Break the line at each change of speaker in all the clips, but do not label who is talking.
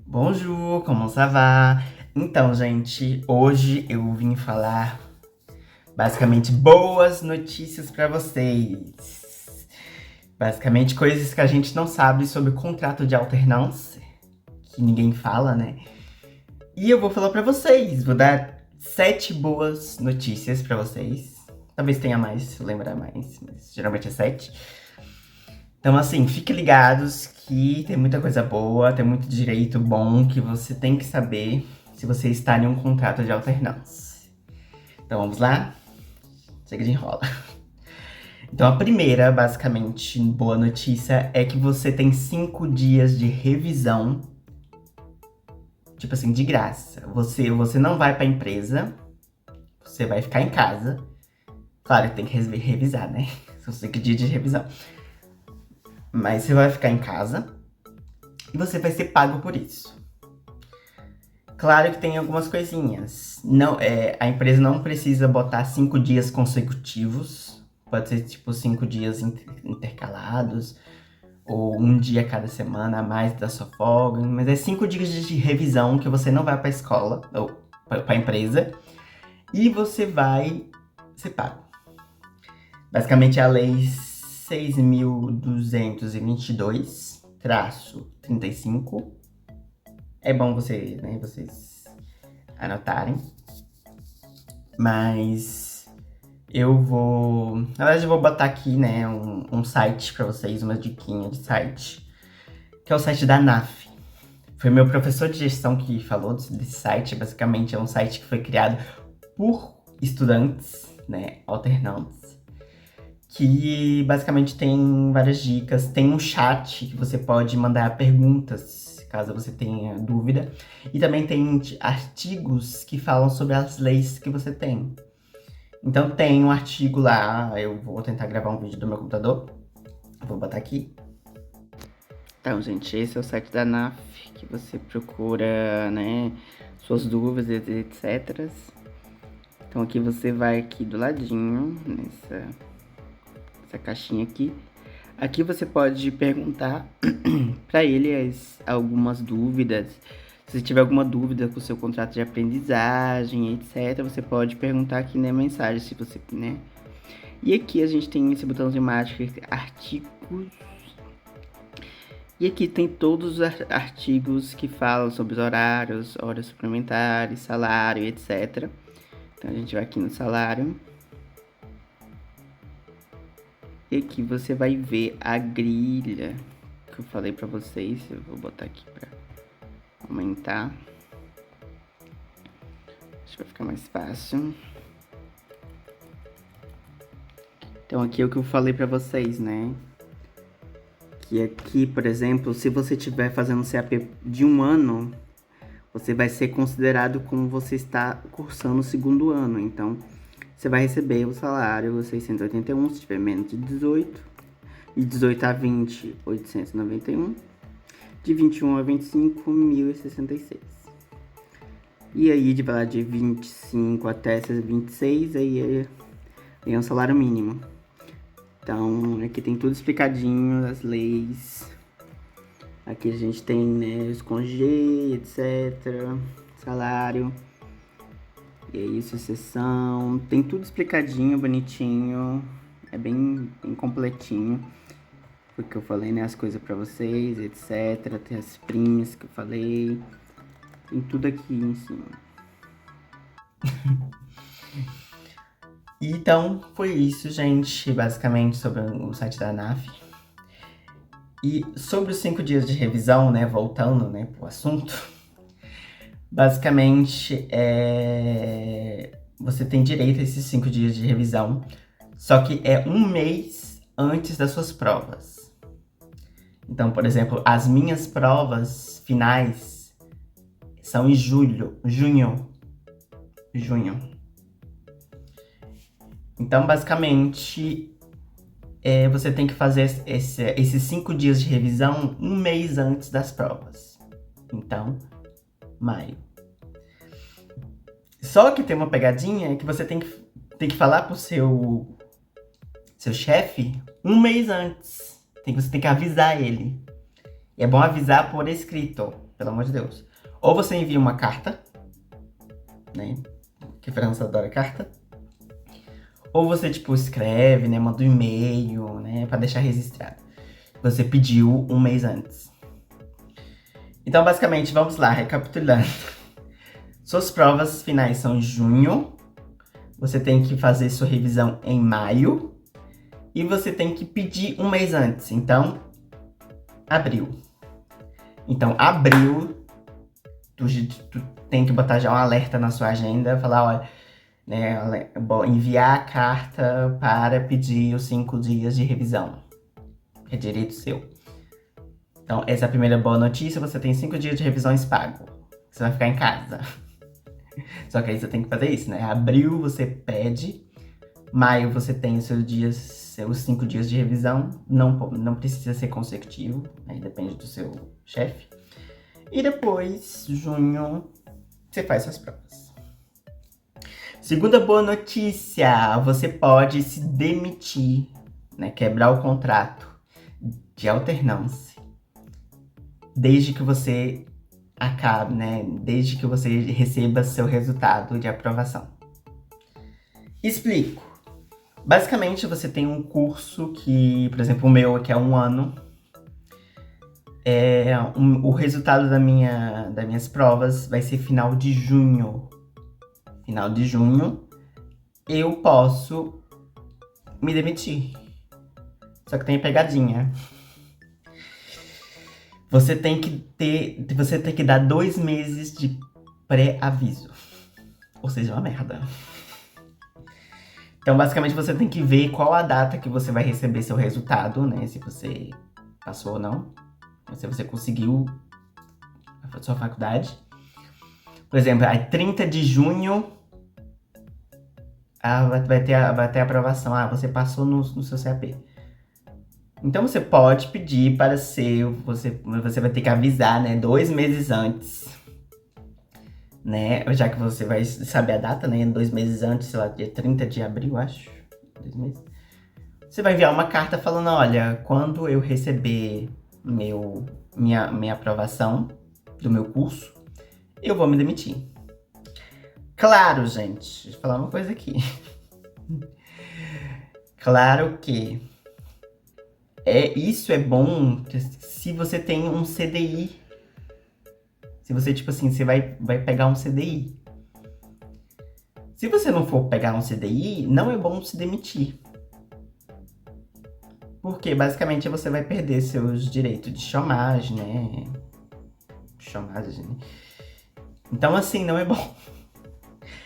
Bonjour, como ça va? Então, gente, hoje eu vim falar basicamente boas notícias pra vocês. Basicamente coisas que a gente não sabe sobre o contrato de alternância, que ninguém fala, né? E eu vou falar pra vocês, vou dar 7 boas notícias pra vocês. Talvez tenha mais, se eu lembrar mais, mas geralmente é 7. Então, assim, fiquem ligados que tem muita coisa boa, tem muito direito bom que você tem que saber se você está em um contrato de alternância. Então, vamos lá? Chega de enrola. Então, a primeira, basicamente, boa notícia é que você tem 5 dias de revisão, tipo assim, de graça. Você não vai pra empresa, você vai ficar em casa. Claro que tem que revisar, né? São 5 dias de revisão. Mas você vai ficar em casa e você vai ser pago por isso. Claro que tem algumas coisinhas. Não, a empresa não precisa botar 5 dias consecutivos. Pode ser tipo 5 dias intercalados. Ou um dia cada semana a mais da sua folga. Mas é 5 dias de revisão que você não vai pra escola ou pra empresa. E você vai ser pago. Basicamente a lei 6.222-35. É bom vocês anotarem. Mas eu vou... Na verdade, eu vou botar aqui, né, um site pra vocês, uma diquinha de site. Que é o site da ANAF. Foi meu professor de gestão que falou desse site. Basicamente, é um site que foi criado por estudantes, né, alternantes. Que basicamente tem várias dicas. Tem um chat que você pode mandar perguntas, caso você tenha dúvida. E também tem artigos que falam sobre as leis que você tem. Então tem um artigo lá, eu vou tentar gravar um vídeo do meu computador. Vou botar aqui. Então, gente, esse é o site da ANAF, que você procura, né, suas dúvidas, etc. Então aqui você vai aqui do ladinho, nessa caixinha aqui. Aqui você pode perguntar para ele algumas dúvidas. Se você tiver alguma dúvida com o seu contrato de aprendizagem, etc., você pode perguntar aqui na mensagem, se você, né? E aqui a gente tem esse botãozinho mágico, artigos. E aqui tem todos os artigos que falam sobre os horários, horas suplementares, salário, etc. Então a gente vai aqui no salário. E aqui você vai ver a grilha que eu falei pra vocês. Eu vou botar aqui pra aumentar. Acho que vai ficar mais fácil. Então aqui é o que eu falei pra vocês, né? Que aqui, por exemplo, se você estiver fazendo CAP de 1 ano, você vai ser considerado como você está cursando o 2º ano. Então, você vai receber o salário 681, se tiver menos de 18. De 18 a 20, 891. De 21 a 25, 1.066. E aí, de 25 até 26, aí é um salário mínimo. Então, aqui tem tudo explicadinho, as leis. Aqui a gente tem, né, os congê, etc. Salário. E aí, sucessão. Tem tudo explicadinho, bonitinho. É bem completinho. Porque eu falei, né, as coisas pra vocês, etc. Tem as primas que eu falei. Tem tudo aqui em cima. Então, foi isso, gente. Basicamente, sobre o site da ANAF. E sobre os 5 dias de revisão, né, voltando, né, pro assunto. Basicamente, você tem direito a esses 5 dias de revisão. Só que é 1 mês antes das suas provas. Então, por exemplo, as minhas provas finais são em junho. Então, basicamente, você tem que fazer esses 5 dias de revisão 1 mês antes das provas. Então, maio. Só que tem uma pegadinha que você tem que falar pro seu chefe 1 mês antes. Você tem que avisar ele. E é bom avisar por escrito. pelo amor de Deus. Ou você envia uma carta, né? Que França adora carta. Ou você, tipo, escreve, né? Manda um e-mail, né? Pra deixar registrado. Você pediu um mês antes. Então, basicamente, vamos lá, recapitulando. Suas provas finais são em junho. Você tem que fazer sua revisão em maio. E você tem que pedir um mês antes. Então, abril. Então, abril, tu tem que botar já um alerta na sua agenda. Falar, olha, né, enviar a carta para pedir os 5 dias de revisão. É direito seu. Então, essa é a primeira boa notícia. Você tem 5 dias de revisões pago. Você vai ficar em casa. Só que aí você tem que fazer isso, né? Abril você pede. Maio você tem os seus 5 dias de revisão. Não precisa ser consecutivo. Aí depende do seu chefe. E depois, junho, você faz suas provas. Segunda boa notícia. Você pode se demitir, né? Quebrar o contrato de alternância. Desde que você acabe, né? Desde que você receba seu resultado de aprovação. Explico. Basicamente, você tem um curso que, por exemplo, o meu, que é 1 ano. O resultado das minhas provas vai ser final de junho. Final de junho, eu posso me demitir. Só que tem pegadinha. Você tem que dar 2 meses de pré-aviso. Ou seja, uma merda. Então, basicamente, você tem que ver qual a data que você vai receber seu resultado, né? Se você passou ou não. Se você conseguiu a sua faculdade. Por exemplo, aí 30 de junho vai ter a aprovação. Você passou no seu CAP. Então você pode pedir para você vai ter que avisar, né, 2 meses antes, né, já que você vai saber a data, né, 2 meses antes, sei lá, dia 30 de abril, acho, 2 meses. Você vai enviar uma carta falando, olha, quando eu receber minha aprovação do meu curso, eu vou me demitir. Claro, gente, deixa eu falar uma coisa aqui. Claro que isso é bom se você tem um CDI. Se você, tipo assim, você vai pegar um CDI. Se você não for pegar um CDI, não é bom se demitir. Porque, basicamente, você vai perder seus direitos de chômage, né? Chômage. Então, assim, não é bom.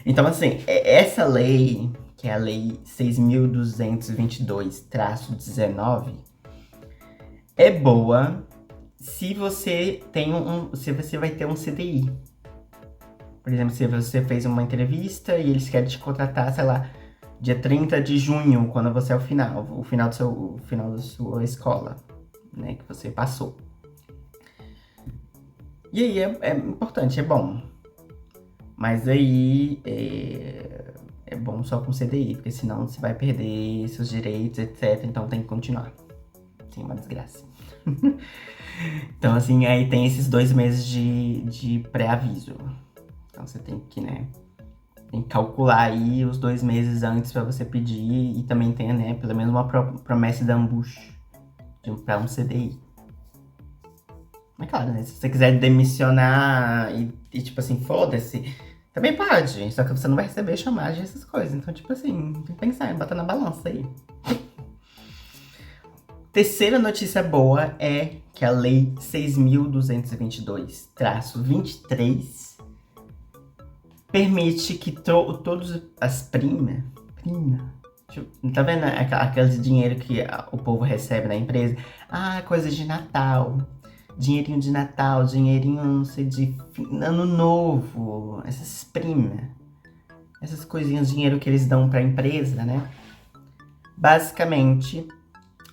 Então, assim, essa lei, que é a Lei 6.222-19, é boa se você tem se você vai ter um CDI. Por exemplo, se você fez uma entrevista e eles querem te contratar, sei lá, dia 30 de junho, quando você é o final da sua escola, né, que você passou. E aí é importante, é bom. Mas aí é bom só com CDI, porque senão você vai perder seus direitos, etc. Então tem que continuar. Sim, uma desgraça. Então, assim, aí tem esses 2 meses de pré-aviso. Então você tem que, né, tem que calcular aí os 2 meses antes pra você pedir. E também tem, né, pelo menos uma promessa de ambush pra um CDI. Mas claro, né, se você quiser demissionar e tipo assim, foda-se, também pode. Só que você não vai receber chamagem essas coisas. Então, tipo assim, tem que pensar, bota na balança aí. Terceira notícia boa é que a Lei 6.222-23 permite que todas as primas... Tá vendo aqueles dinheiro que o povo recebe na empresa? Coisa de Natal. Dinheirinho de Natal, dinheirinho, não sei, de Ano Novo. Essas primas. Essas coisinhas, dinheiro que eles dão pra empresa, né? Basicamente,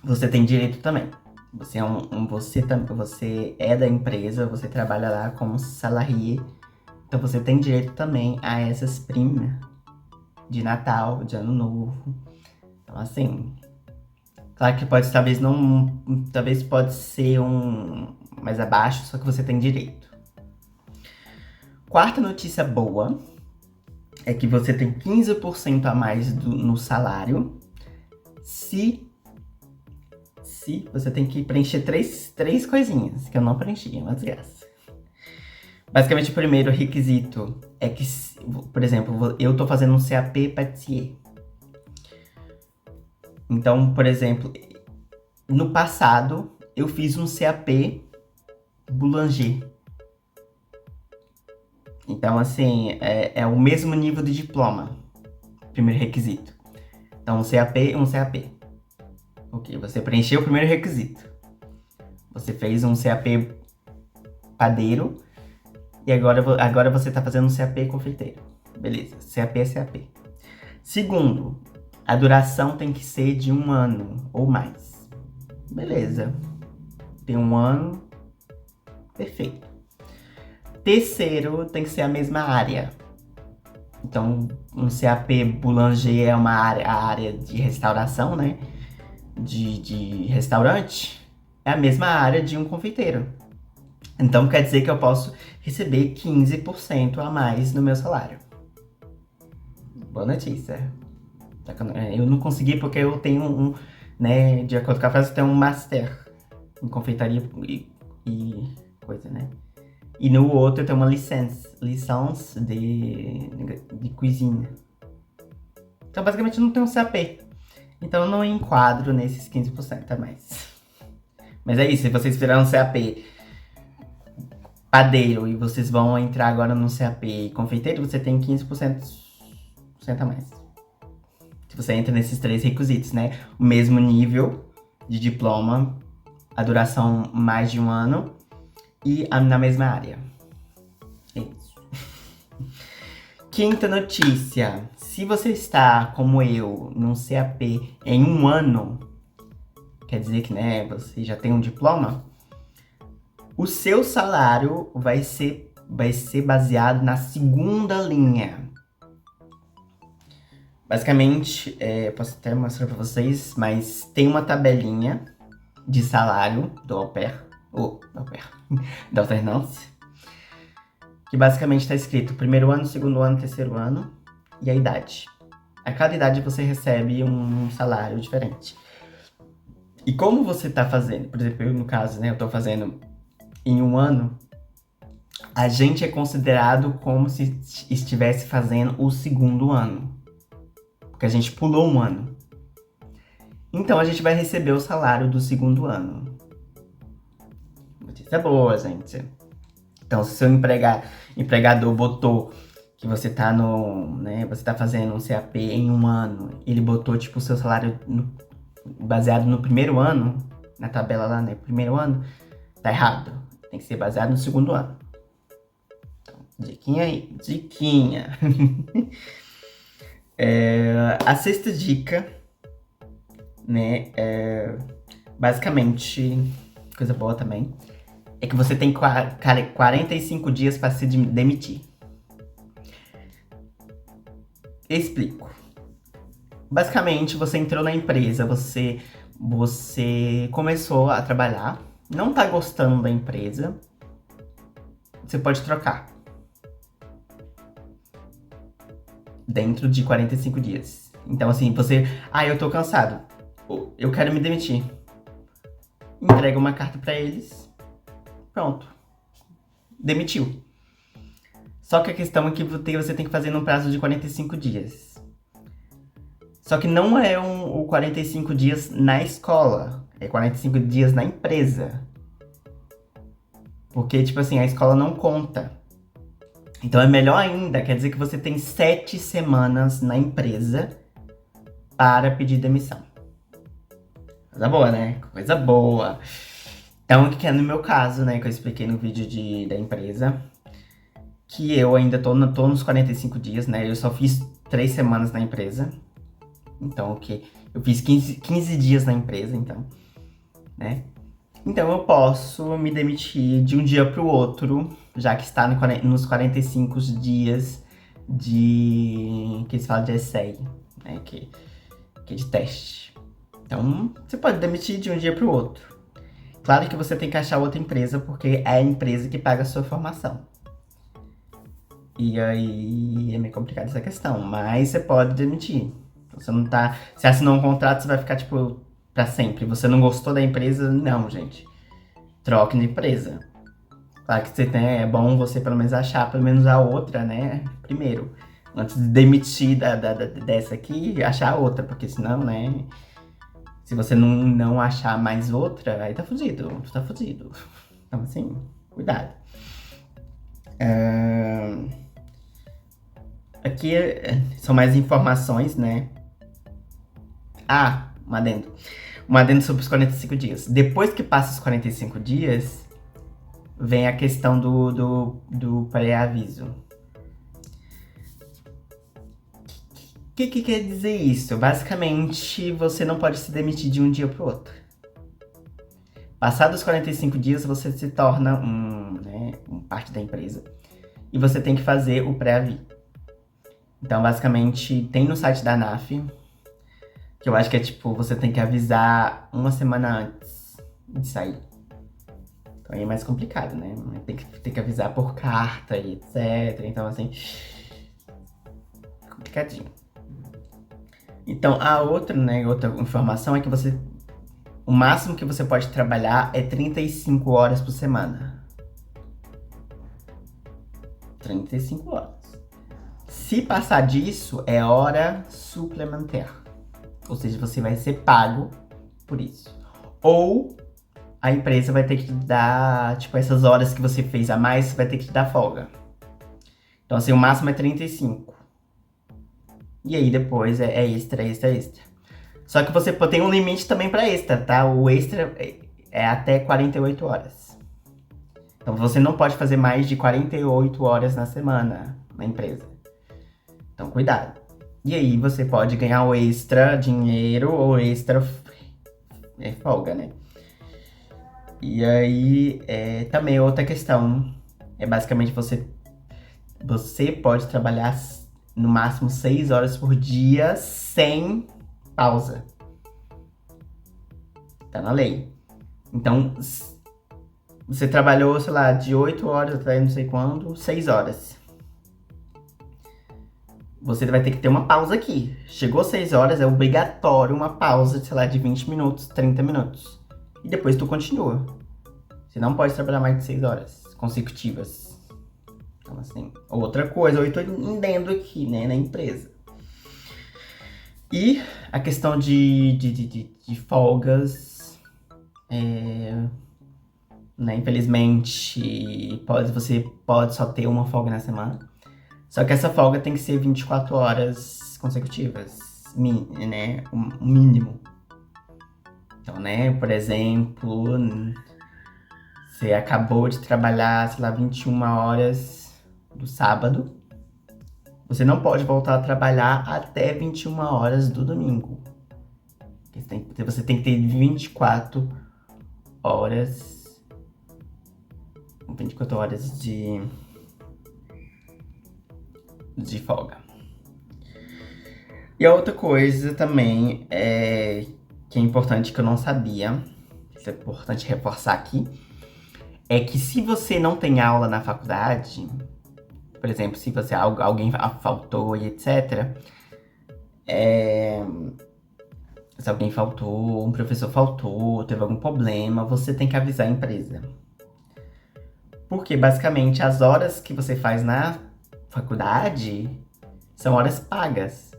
você tem direito também. Você é da empresa, você trabalha lá como salarié. Então você tem direito também a essas primas de Natal, de Ano Novo. Então, assim, claro que talvez pode ser mais abaixo, só que você tem direito. quarta notícia boa é que você tem 15% a mais no salário se você tem que preencher três coisinhas que eu não preenchi, é uma desgraça. Basicamente, o primeiro requisito é que, por exemplo, eu tô fazendo um CAP Patissier. Então, por exemplo, no passado, eu fiz um CAP Boulanger. Então, assim, é o mesmo nível de diploma. Primeiro requisito. Então, um CAP, um CAP. Ok, você preencheu o primeiro requisito. Você fez um CAP padeiro e agora você tá fazendo um CAP confeiteiro. Beleza, CAP é CAP. Segundo, a duração tem que ser de 1 ano ou mais. Beleza. Tem 1 ano. Perfeito. Terceiro, tem que ser a mesma área. Então, um CAP Boulanger é a área de restauração, né? De restaurante. É a mesma área de um confeiteiro. Então, quer dizer que eu posso receber 15% a mais no meu salário. Boa notícia. Eu não consegui porque eu tenho né? De acordo com a frase, eu tenho um master em confeitaria e coisa, né? E no outro eu tenho uma licença de cozinha. Então, basicamente, eu não tenho um CAP. Então, eu não enquadro nesses 15% a mais. Mas é isso, se vocês fizeram um CAP padeiro e vocês vão entrar agora no CAP confeiteiro, você tem 15% a mais. Se você entra nesses 3 requisitos, né? O mesmo nível de diploma, a duração mais de 1 ano e na mesma área. É isso. Quinta notícia. Se você está, como eu, num CAP em 1 ano, quer dizer que, né, você já tem um diploma, o seu salário vai ser baseado na segunda linha. Basicamente, posso até mostrar pra vocês, mas tem uma tabelinha de salário do au pair, da alternância, que basicamente tá escrito primeiro ano, segundo ano, terceiro ano e a idade. A cada idade você recebe um salário diferente. E como você tá fazendo, por exemplo, eu no caso, né, eu tô fazendo em 1 ano, a gente é considerado como se estivesse fazendo o segundo ano. Porque a gente pulou 1 ano. Então, a gente vai receber o salário do segundo ano. Notícia boa, gente. Então, se o seu empregador botou que você tá você tá fazendo um CAP em 1 ano, ele botou, tipo, o seu salário baseado no primeiro ano, na tabela lá, né? Primeiro ano, tá errado. Tem que ser baseado no segundo ano. Então, diquinha aí. Diquinha. A sexta dica, né, basicamente, coisa boa também, é que você tem 45 dias para se demitir. Explico. Basicamente, você entrou na empresa, você começou a trabalhar, não tá gostando da empresa, você pode trocar. Dentro de 45 dias. Então, assim, eu tô cansado, eu quero me demitir. Entrega uma carta pra eles, pronto. Demitiu. Só que a questão é que você tem que fazer no prazo de 45 dias. Só que não é o 45 dias na escola, é 45 dias na empresa. Porque, tipo assim, a escola não conta. Então é melhor ainda, quer dizer que você tem 7 semanas na empresa para pedir demissão. Coisa boa, né? Coisa boa. Então, que é no meu caso, né, que eu expliquei no vídeo da empresa, que eu ainda tô nos 45 dias, né? Eu só fiz 3 semanas na empresa. Então, eu fiz 15 dias na empresa, então, né? Então eu posso me demitir de um dia pro outro, já que está nos 45 dias que eles falam de essay, né? Que é de teste. Então, você pode demitir de um dia pro outro. Claro que você tem que achar outra empresa, porque é a empresa que paga a sua formação. E aí é meio complicado essa questão. Mas você pode demitir. Você não tá. Se assinou um contrato, você vai ficar, tipo, pra sempre. Você não gostou da empresa? Não, gente. Troque de empresa. Claro que você tem, é bom você pelo menos achar pelo menos a outra, né? Primeiro. Antes de demitir dessa aqui, achar a outra. Porque senão, né? Se você não achar mais outra, aí tá fudido. Tá fudido. Então, assim, cuidado. Aqui são mais informações, né? Ah, um adendo. Um adendo sobre os 45 dias. Depois que passa os 45 dias, vem a questão do pré-aviso. O que quer dizer isso? Basicamente, você não pode se demitir de um dia para o outro. Passados os 45 dias, você se torna parte da empresa. E você tem que fazer o pré-aviso. Então, basicamente, tem no site da ANAF, que eu acho que é tipo, você tem que avisar uma semana antes de sair. Então aí é mais complicado, né? Tem que avisar por carta e etc. Então, assim, complicadinho. Então, a outra informação é que o máximo que você pode trabalhar é 35 horas por semana. 35 horas. Se passar disso, é hora suplementar. Ou seja, você vai ser pago por isso. Ou a empresa vai ter que te dar, tipo, essas horas que você fez a mais, vai ter que te dar folga. Então, assim, o máximo é 35. E aí depois é extra. Só que você tem um limite também para extra, tá? O extra é até 48 horas. Então você não pode fazer mais de 48 horas na semana na empresa. Então cuidado. E aí você pode ganhar o extra dinheiro ou extra folga, né? E aí também outra questão é basicamente você pode trabalhar no máximo 6 horas por dia sem pausa. Tá na lei. Então, você trabalhou, sei lá, de 8 horas até não sei quando, 6 horas. Você vai ter que ter uma pausa aqui. Chegou 6 horas, é obrigatório uma pausa, sei lá, de 20 minutos, 30 minutos. E depois tu continua. Você não pode trabalhar mais de 6 horas consecutivas. Então, assim, outra coisa, eu tô entendendo aqui, né, na empresa. E a questão de folgas, né, infelizmente, você pode só ter uma folga na semana. Só que essa folga tem que ser 24 horas consecutivas, né, o mínimo. Então, né, por exemplo, você acabou de trabalhar, sei lá, 21 horas do sábado, você não pode voltar a trabalhar até 21 horas do domingo. Você tem que ter 24 horas de folga. E a outra coisa também que é importante, que eu não sabia, isso é importante reforçar aqui, é que se você não tem aula na faculdade, por exemplo, se alguém faltou e etc. Se alguém faltou, um professor faltou, teve algum problema, você tem que avisar a empresa. Porque basicamente as horas que você faz na faculdade são horas pagas.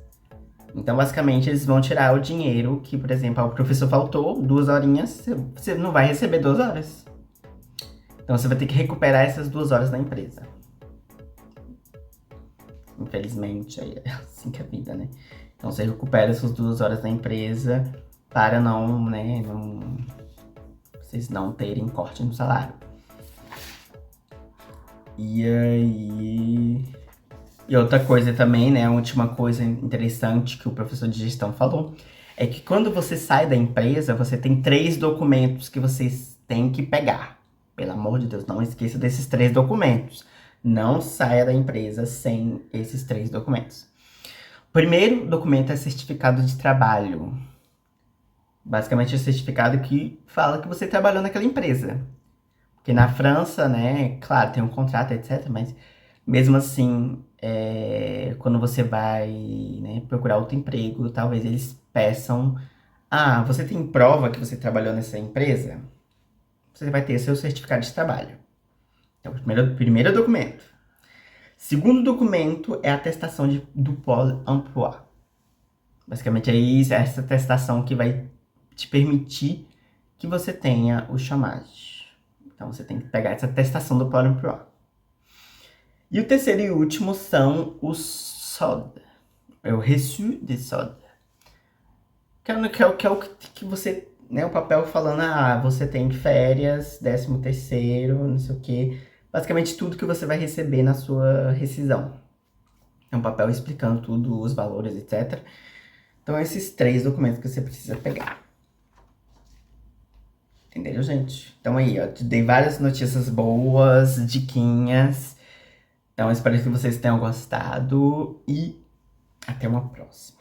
Então, basicamente, eles vão tirar o dinheiro que, por exemplo, o professor faltou 2 horinhas, você não vai receber 2 horas. Então, você vai ter que recuperar essas 2 horas na empresa. Infelizmente, é assim que é a vida, né? Então, você recupera essas 2 horas na empresa para vocês não terem corte no salário. E aí... E outra coisa também, né? A última coisa interessante que o professor de gestão falou é que quando você sai da empresa, você tem 3 documentos que vocês têm que pegar. Pelo amor de Deus, não esqueça desses 3 documentos. Não saia da empresa sem esses 3 documentos. O primeiro documento é certificado de trabalho. Basicamente é o certificado que fala que você trabalhou naquela empresa. Porque na França, né, claro, tem um contrato, etc, mas Mesmo assim, quando você vai, né, procurar outro emprego, talvez eles peçam: ah, você tem prova que você trabalhou nessa empresa? Você vai ter seu certificado de trabalho. Então, primeiro documento. Segundo documento é a atestação do Pôle emploi. Basicamente, é essa atestação que vai te permitir que você tenha o chômage. Então, você tem que pegar essa atestação do Pôle emploi. E o terceiro e último são os soldes. É o reçu de solde. Que é o que você, né, o papel falando, ah, você tem férias, 13º, não sei o quê. Basicamente tudo que você vai receber na sua rescisão. É um papel explicando tudo, os valores, etc. Então, esses 3 documentos que você precisa pegar. Entendeu, gente? Então aí, ó, te dei várias notícias boas, diquinhas. Então, espero que vocês tenham gostado e até uma próxima.